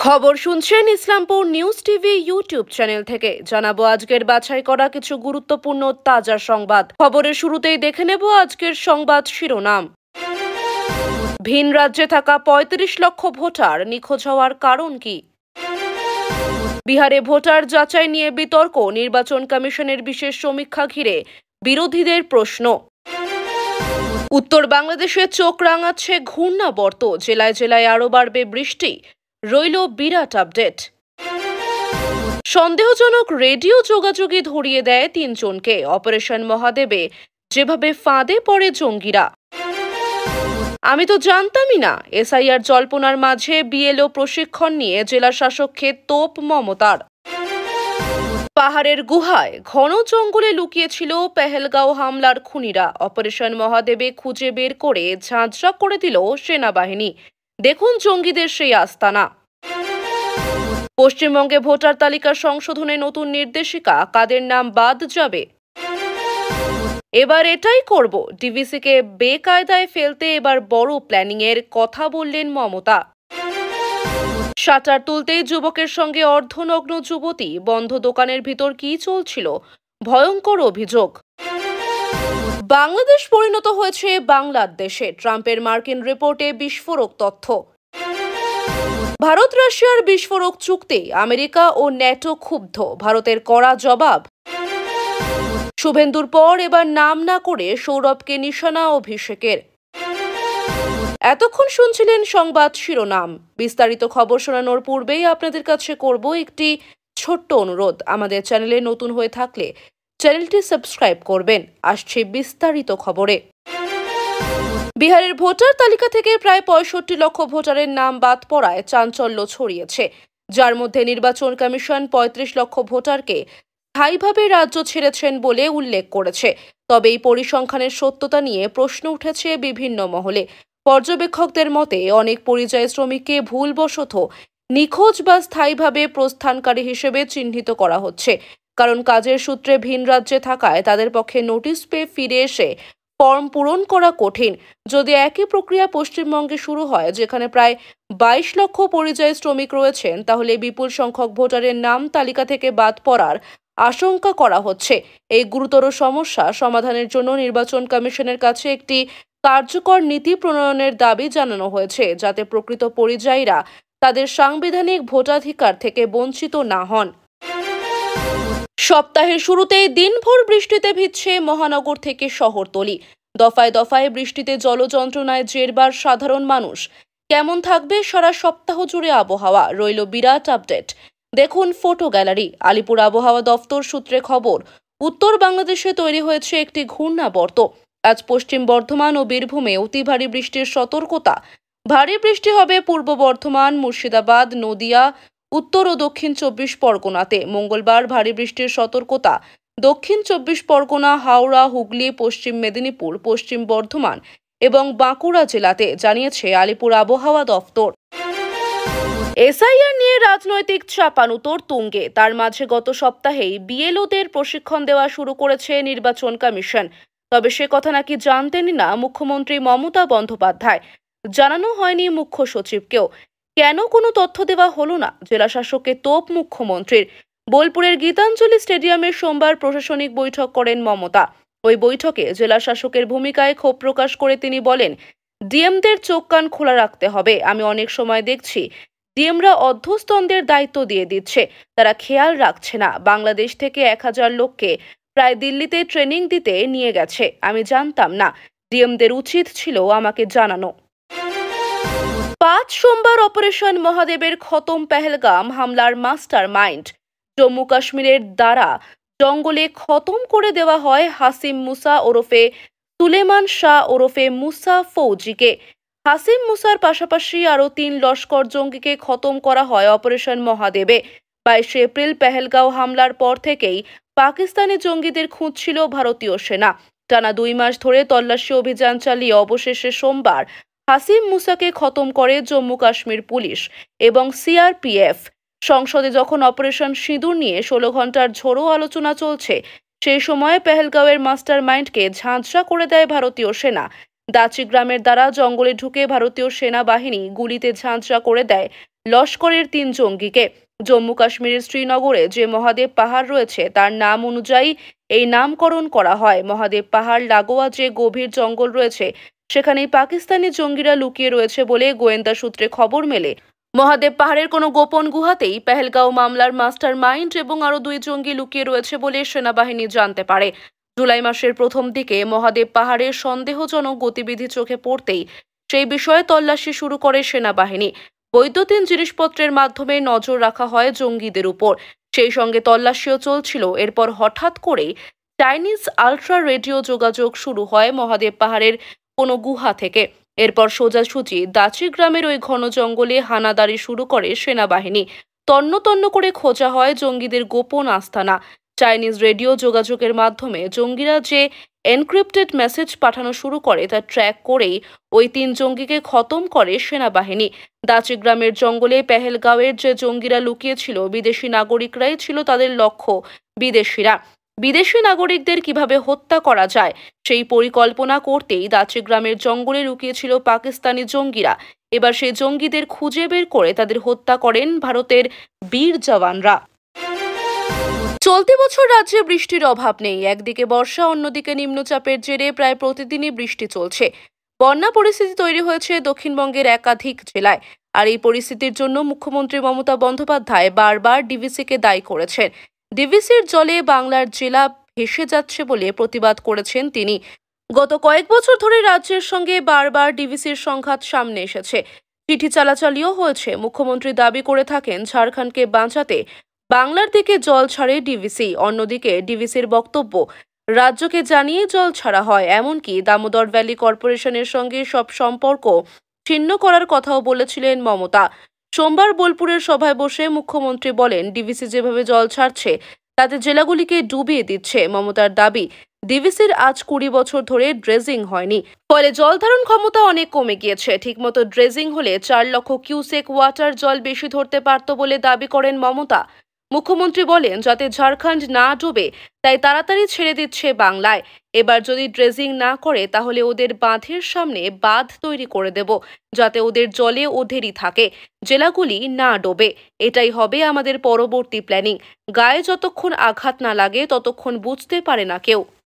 খবর শুনছেন Islampur news TV YouTube channel থেকে। জানাবো আজকের বাছাই করা কিছু গুরুত্বপূর্ণ তাজা সংবাদ। খবরের শুরুতেই দেখে নেব আজকের সংবাদ শিরোনাম। ভিন রাজ্যে থাকা ৩৫ লক্ষ ভোটার নিখোঁজ হওয়ার কারণ কি? বিহারে ভোটার যাচাই নিয়ে বিতর্ক, নির্বাচন কমিশনের বিশেষ সমীক্ষা ঘিরে বিরোধীদের প্রশ্ন। উত্তর বাংলাদেশে চোখ রাঙাচ্ছে ঘূর্ণাবর্ত, জেলায় জেলায় আরও বাড়বে বৃষ্টি, রইল বিরাট আপডেট। সন্দেহজনক রেডিও যোগাযোগে ধরিয়ে দেয় ৩ জনকে, অপারেশন মহাদেবে যেভাবে ফাঁদে পড়ে জঙ্গিরা। আমি তো জানতামই না, এসআইআর জল্পনার মাঝে বিএলও প্রশিক্ষণ নিয়ে জেলা শাসককে তোপ মমতার। পাহাড়ের গুহায় ঘন জঙ্গলে লুকিয়েছিল পেহেলগাঁও হামলার খুনিরা, অপারেশন মহাদেবে খুঁজে বের করে ঝাঁঝরা করে দিল সেনাবাহিনী। দেখুন জঙ্গিদের সেই আস্তানা। পশ্চিমবঙ্গে ভোটার তালিকা সংশোধনে নতুন নির্দেশিকা, কাদের নাম বাদ যাবে? এবার এটাই করব, ডিভিসিকে বেকায়দায় ফেলতে এবার বড় প্ল্যানিং এর কথা বললেন মমতা। শাটার তুলতেই যুবকের সঙ্গে অর্ধনগ্ন যুবতী, বন্ধ দোকানের ভিতর কি চলছিল, ভয়ঙ্কর অভিযোগ। বাংলাদেশ পরিণত হয়েছে বাংলাদেশে, ট্রাম্পের মার্কিন রিপোর্টে বিস্ফোরক তথ্য। ভারত রাশিয়ার বিস্ফোরক চুক্তি, আমেরিকা ও ন্যাটো ক্ষুব্ধ, ভারতের কড়া জবাব। শুভেন্দুর পর এবার নাম না করে সৌরভকে নিশানা অভিষেকের। এতক্ষণ শুনছিলেন সংবাদ শিরোনাম। বিস্তারিত খবর শোনানোর পূর্বেই আপনাদের কাছে করব একটি ছোট্ট অনুরোধ। আমাদের চ্যানেলে নতুন হয়ে থাকলে চ্যানেলটি সাবস্ক্রাইব করবেন। আসছে বিস্তারিত খবরে। বিহারের ভোটার তালিকা থেকে প্রায় ৬৫ লক্ষ ভোটারের নাম বাদ পড়ায় চাঞ্চল্য ছড়িয়েছে, যার মধ্যে নির্বাচন কমিশন ৩৫ লক্ষ ভোটারকে স্থায়ীভাবে রাজ্য ছেড়েছেন বলে উল্লেখ করেছে। তবে এই পরিসংখ্যানের সত্যতা নিয়ে প্রশ্ন উঠেছে বিভিন্ন মহলে। পর্যবেক্ষকদের মতে অনেক পরিযায়ী শ্রমিককে ভুলবশত নিখোঁজ বা স্থায়ীভাবে প্রস্থানকারী হিসেবে চিহ্নিত করা হচ্ছে, কারণ কাজের সূত্রে ভিন রাজ্যে থাকায় তাদের পক্ষে নোটিশ পেয়ে ফিরে এসে ফর্ম পূরণ করা কঠিন। যদি একই প্রক্রিয়া পশ্চিমবঙ্গে শুরু হয়, যেখানে প্রায় ২২ লক্ষ পরিযায়ী শ্রমিক রয়েছেন, তাহলে বিপুল সংখ্যক ভোটারের নাম তালিকা থেকে বাদ পড়ার আশঙ্কা করা হচ্ছে। এই গুরুতর সমস্যা সমাধানের জন্য নির্বাচন কমিশনের কাছে একটি কার্যকর নীতি প্রণয়নের দাবি জানানো হয়েছে, যাতে প্রকৃত পরিযায়ীরা তাদের সাংবিধানিক ভোটাধিকার থেকে বঞ্চিত না হন। সপ্তাহের শুরুতেই দিনভর বৃষ্টিতে ভিজছে মহানগর থেকে শহরতলি। দফায় দফায় বৃষ্টিতে জলযন্ত্রণায় জেরবার সাধারণ মানুষ। কেমন থাকবে সারা সপ্তাহ জুড়ে আবহাওয়া, রইল বিরাট আপডেট। দেখুন ফটো গ্যালারি। আলিপুর আবহাওয়া দফতর সূত্রে খবর, উত্তর বাংলাদেশে তৈরি হয়েছে একটি ঘূর্ণাবর্ত। আজ পশ্চিম বর্ধমান ও বীরভূমে অতি ভারী বৃষ্টির সতর্কতা। ভারী বৃষ্টি হবে পূর্ব বর্ধমান, মুর্শিদাবাদ, নদিয়া, উত্তর ও দক্ষিণ ২৪ পরগনাতে। মঙ্গলবার ভারী বৃষ্টির সতর্কতা দক্ষিণ ২৪ পরগনা, হাওড়া, হুগলি, পশ্চিম মেদিনীপুর, পশ্চিম বর্ধমান এবং বাঁকুড়া জেলাতে, জানিয়েছে আলিপুর আবহাওয়া দফতর। এসআইআর নিয়ে রাজনৈতিক চাপানুতোর তুঙ্গে। তার মাঝে গত সপ্তাহেই বিএলওদের প্রশিক্ষণ দেওয়া শুরু করেছে নির্বাচন কমিশন। তবে সে কথা নাকি জানতেনই না মুখ্যমন্ত্রী মমতা বন্দ্যোপাধ্যায়। জানানো হয়নি মুখ্য সচিবকেও। কেন কোনো তথ্য দেওয়া হলো না? জেলা শাসককে তোপ মুখ্যমন্ত্রীর। বোলপুরের গীতাঞ্জলি স্টেডিয়ামে সোমবার প্রশাসনিক বৈঠক করেন মমতা। ওই বৈঠকে জেলা শাসকের ভূমিকায় ক্ষোভ প্রকাশ করে তিনি বলেন, ডিএমদের চোখ কান খোলা রাখতে হবে। আমি অনেক সময় দেখছি ডিএমরা অধ্যস্তনদের দায়িত্ব দিয়ে দিচ্ছে, তারা খেয়াল রাখছে না। বাংলাদেশ থেকে ১,০০০ লোককে প্রায় দিল্লিতে ট্রেনিং দিতে নিয়ে গেছে, আমি জানতাম না। ডিএমদের উচিত ছিল আমাকে জানানো। ৫ সোমবার অপারেশন মহাদেবের খতম পেহেলগাম হামলার মাস্টার মাইন্ড। জম্মু কাশ্মীরের দ্বারা জঙ্গলে খতম করে দেওয়া হয় হাসিম মুসা ওরফে সুলেমান শাহ ওরফে মুসা ফৌজিকে। হাসিম মুসার পাশাপাশি আরও ৩ লস্কর জঙ্গিকে খতম করা হয় অপারেশন মহাদেবে। ২২ এপ্রিল পেহেলগাঁও হামলার পর থেকেই পাকিস্তানি জঙ্গিদের খুঁজছিল ভারতীয় সেনা। টানা ২ মাস ধরে তল্লাশি অভিযান চালিয়ে অবশেষে সোমবার হাসিম মুসাকে খতম করে জম্মু কাশ্মীর পুলিশ এবং সিআরপিএফ। সংসদে যখন অপারেশন সিঁদুর নিয়ে ১৬ ঘন্টার ঝোড়ো আলোচনা চলছে, সেই সময় পেহেলগাঁওয়ের মাস্টার মাইন্ডকে ঝাঁঝরা করে দেয় ভারতীয় সেনা। দাচি গ্রামের দ্বারা জঙ্গলে ঢুকে ভারতীয় সেনাবাহিনী গুলিতে ঝাঁঝরা করে দেয় লস্করের 3 জঙ্গিকে। জম্মু কাশ্মীরের শ্রীনগরে যে মহাদেব পাহাড় রয়েছে তার নাম অনুযায়ী এই নামকরণ করা হয়। মহাদেব পাহাড় লাগোয়া যে গভীর জঙ্গল রয়েছে সেখানেই পাকিস্তানি জঙ্গিরা লুকিয়ে রয়েছে বলে গোয়েন্দা সূত্রে খবর মেলে। মহাদেব পাহাড়ের কোনো গোপন গুহাতেই পেহেলগাঁও মামলার মাস্টার মাইন্ড এবং আরও 2 জঙ্গি লুকিয়ে রয়েছে বলে সেনাবাহিনী জানতে পারে। জুলাই মাসের প্রথম দিকে মহাদেব পাহাড়ের সন্দেহজনক গতিবিধি চোখে পড়তেই সেই বিষয়ে তল্লাশি শুরু করে সেনাবাহিনী। বৈদ্যুতিন জিনিসপত্রের মাধ্যমে নজর রাখা হয় জঙ্গিদের উপর, সেই সঙ্গে তল্লাশিও চলছিল। এরপর হঠাৎ করেই চাইনিজ আলট্রা রেডিও যোগাযোগ শুরু হয় মহাদেব পাহাড়ের কোনো গুহা থেকে। এরপর সোজাসুজি দাচি গ্রামের ওই ঘন জঙ্গলে হানাদারি শুরু করে সেনাবাহিনী। তন্ন তন্ন করে খোঁজা হয় জঙ্গিদের গোপন আস্তানা। চাইনিজ রেডিও যোগাযোগের মাধ্যমে জঙ্গিরা যে এনক্রিপ্টেড মেসেজ পাঠানো শুরু করে তা ট্র্যাক করেই ওই 3 জঙ্গিকে খতম করে সেনাবাহিনী। দাচি গ্রামের জঙ্গলে পেহেলগাঁওয়ের যে জঙ্গিরা লুকিয়েছিল বিদেশি নাগরিকরাই ছিল তাদের লক্ষ্য। বিদেশি নাগরিকদের কিভাবে হত্যা করা যায় সেই পরিকল্পনা করতেই দাচি গ্রামের জঙ্গলে লুকিয়েছিল পাকিস্তানি জঙ্গিরা। এবার সেই জঙ্গিদের খুঁজে বের করে তাদের হত্যা করেন ভারতের বীর জওয়ানরা। চলতি বছর রাজ্যে বৃষ্টির অভাব নেই। একদিকে বর্ষা, অন্যদিকে নিম্নচাপের জেরে প্রায় প্রতিদিনই বৃষ্টি চলছে। বন্যা পরিস্থিতি তৈরি হয়েছে দক্ষিণবঙ্গের একাধিক জেলায়। আর এই পরিস্থিতির জন্য মুখ্যমন্ত্রী মমতা বন্দ্যোপাধ্যায় বারবার ডিভিসিকে দায়ী করেছেন। ডিভিসির জলে বাংলার জেলা ভেসে যাচ্ছে বলে প্রতিবাদ করেছেন তিনি। গত কয়েক বছর ধরে রাজ্যের সঙ্গে বারবার ডিভিসির সংঘাত সামনে এসেছে। চিঠি চালাচালিও হয়েছে। মুখ্যমন্ত্রী দাবি করে থাকেন ঝাড়খণ্ডকে বাঁচাতে বাংলার দিকে জল ছাড়ে ডিভিসি। অন্যদিকে ডিভিসির বক্তব্য, রাজ্যকে জানিয়ে জল ছাড়া হয়। এমনকি দামোদর ভ্যালি কর্পোরেশনের সঙ্গে সব সম্পর্ক ছিন্ন করার কথাও বলেছিলেন মমতা। সোমবার বোলপুরের সভায় বসে মুখ্যমন্ত্রী বলেন, ডিভিসি যেভাবে জল ছাড়ছে তাতে জেলাগুলিকে ডুবিয়ে দিচ্ছে। মমতার দাবি, ডিভিসির আজ 20 বছর ধরে ড্রেজিং হয়নি, ফলে জল ধারণ ক্ষমতা অনেক কমে গিয়েছে। ঠিকমতো ড্রেজিং হলে 4 লক্ষ কিউসেক ওয়াটার জল বেশি ধরতে পারত বলে দাবি করেন মমতা। মুখ্যমন্ত্রী বলেন, যাতে ঝাড়খণ্ড না ডোবে তাই তাড়াতাড়ি ছেড়ে দিচ্ছে বাংলায়। এবার যদি ড্রেজিং না করে তাহলে ওদের বাঁধের সামনে বাঁধ তৈরি করে দেব, যাতে ওদের জলে ওদেরই থাকে, জেলাগুলি না ডোবে। এটাই হবে আমাদের পরবর্তী প্ল্যানিং। গায়ে যতক্ষণ আঘাত না লাগে ততক্ষণ বুঝতে পারে না কেউ।